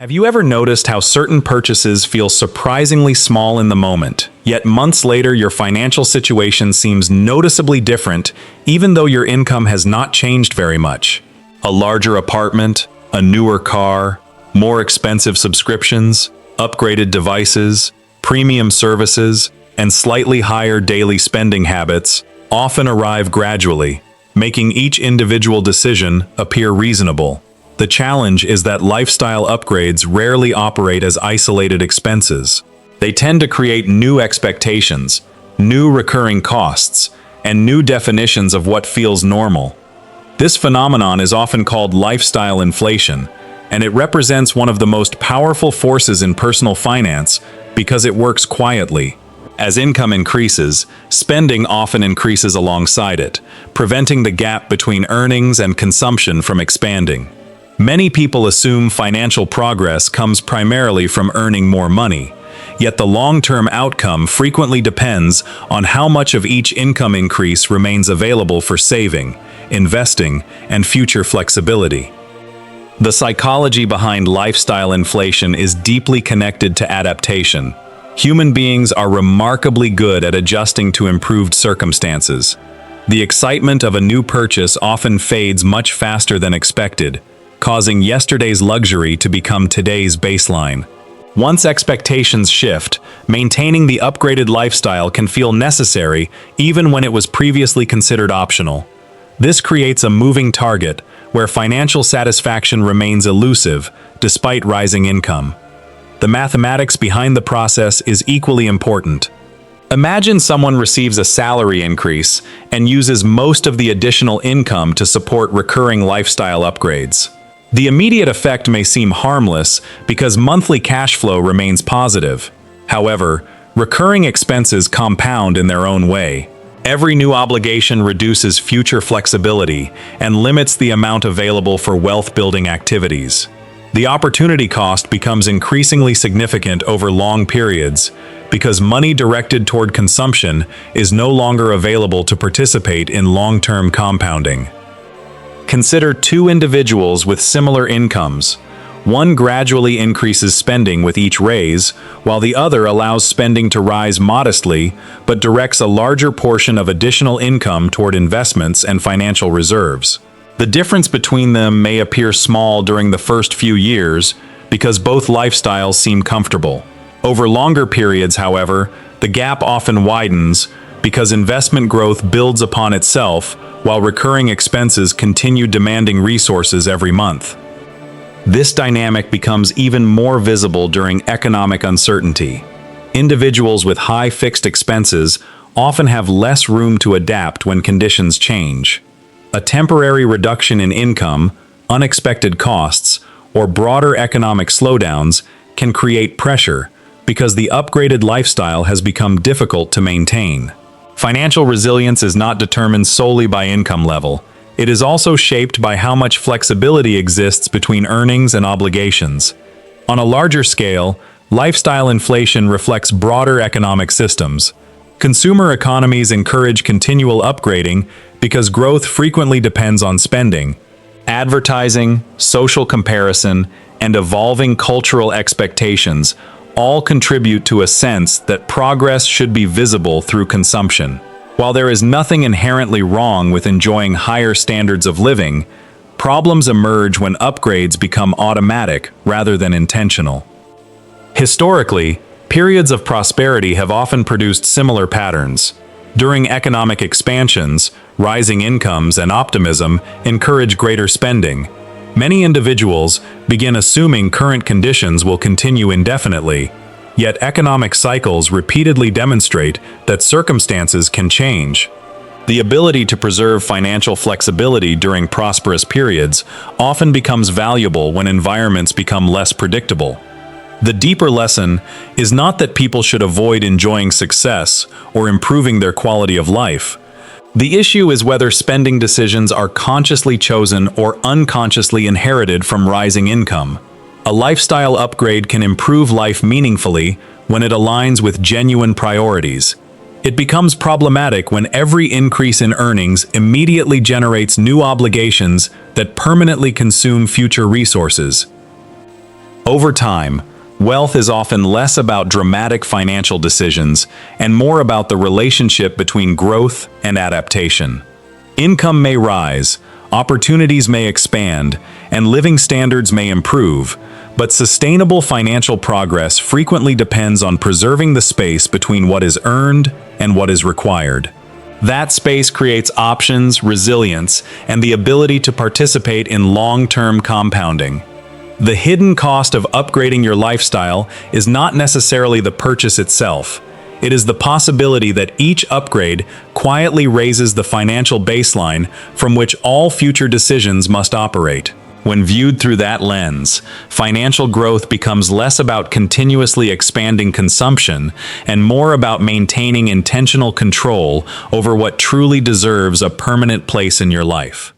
Have you ever noticed how certain purchases feel surprisingly small in the moment, yet months later your financial situation seems noticeably different, even though your income has not changed very much? A larger apartment, a newer car, more expensive subscriptions, upgraded devices, premium services, and slightly higher daily spending habits often arrive gradually, making each individual decision appear reasonable. The challenge is that lifestyle upgrades rarely operate as isolated expenses. They tend to create new expectations, new recurring costs, and new definitions of what feels normal. This phenomenon is often called lifestyle inflation, and it represents one of the most powerful forces in personal finance because it works quietly. As income increases, spending often increases alongside it, preventing the gap between earnings and consumption from expanding. Many people assume financial progress comes primarily from earning more money, yet the long-term outcome frequently depends on how much of each income increase remains available for saving, investing, and future flexibility. The psychology behind lifestyle inflation is deeply connected to adaptation. Human beings are remarkably good at adjusting to improved circumstances. The excitement of a new purchase often fades much faster than expected, causing yesterday's luxury to become today's baseline. Once expectations shift, maintaining the upgraded lifestyle can feel necessary even when it was previously considered optional. This creates a moving target where financial satisfaction remains elusive despite rising income. The mathematics behind the process is equally important. Imagine someone receives a salary increase and uses most of the additional income to support recurring lifestyle upgrades. The immediate effect may seem harmless because monthly cash flow remains positive. However, recurring expenses compound in their own way. Every new obligation reduces future flexibility and limits the amount available for wealth-building activities. The opportunity cost becomes increasingly significant over long periods because money directed toward consumption is no longer available to participate in long-term compounding. Consider two individuals with similar incomes. One gradually increases spending with each raise, while the other allows spending to rise modestly but directs a larger portion of additional income toward investments and financial reserves. The difference between them may appear small during the first few years because both lifestyles seem comfortable. Over longer periods, however, the gap often widens because investment growth builds upon itself while recurring expenses continue demanding resources every month. This dynamic becomes even more visible during economic uncertainty. Individuals with high fixed expenses often have less room to adapt when conditions change. A temporary reduction in income, unexpected costs, or broader economic slowdowns can create pressure because the upgraded lifestyle has become difficult to maintain. Financial resilience is not determined solely by income level. It is also shaped by how much flexibility exists between earnings and obligations. On a larger scale, lifestyle inflation reflects broader economic systems. Consumer economies encourage continual upgrading because growth frequently depends on spending. Advertising, social comparison, and evolving cultural expectations all contribute to a sense that progress should be visible through consumption. While there is nothing inherently wrong with enjoying higher standards of living, problems emerge when upgrades become automatic rather than intentional. Historically, periods of prosperity have often produced similar patterns. During economic expansions, rising incomes and optimism encourage greater spending. Many individuals begin assuming current conditions will continue indefinitely, yet economic cycles repeatedly demonstrate that circumstances can change. The ability to preserve financial flexibility during prosperous periods often becomes valuable when environments become less predictable. The deeper lesson is not that people should avoid enjoying success or improving their quality of life. The issue is whether spending decisions are consciously chosen or unconsciously inherited from rising income. A lifestyle upgrade can improve life meaningfully when it aligns with genuine priorities. It becomes problematic when every increase in earnings immediately generates new obligations that permanently consume future resources. Over time, wealth is often less about dramatic financial decisions and more about the relationship between growth and adaptation. Income may rise, opportunities may expand, and living standards may improve, but sustainable financial progress frequently depends on preserving the space between what is earned and what is required. That space creates options, resilience, and the ability to participate in long-term compounding. The hidden cost of upgrading your lifestyle is not necessarily the purchase itself. It is the possibility that each upgrade quietly raises the financial baseline from which all future decisions must operate. When viewed through that lens, financial growth becomes less about continuously expanding consumption and more about maintaining intentional control over what truly deserves a permanent place in your life.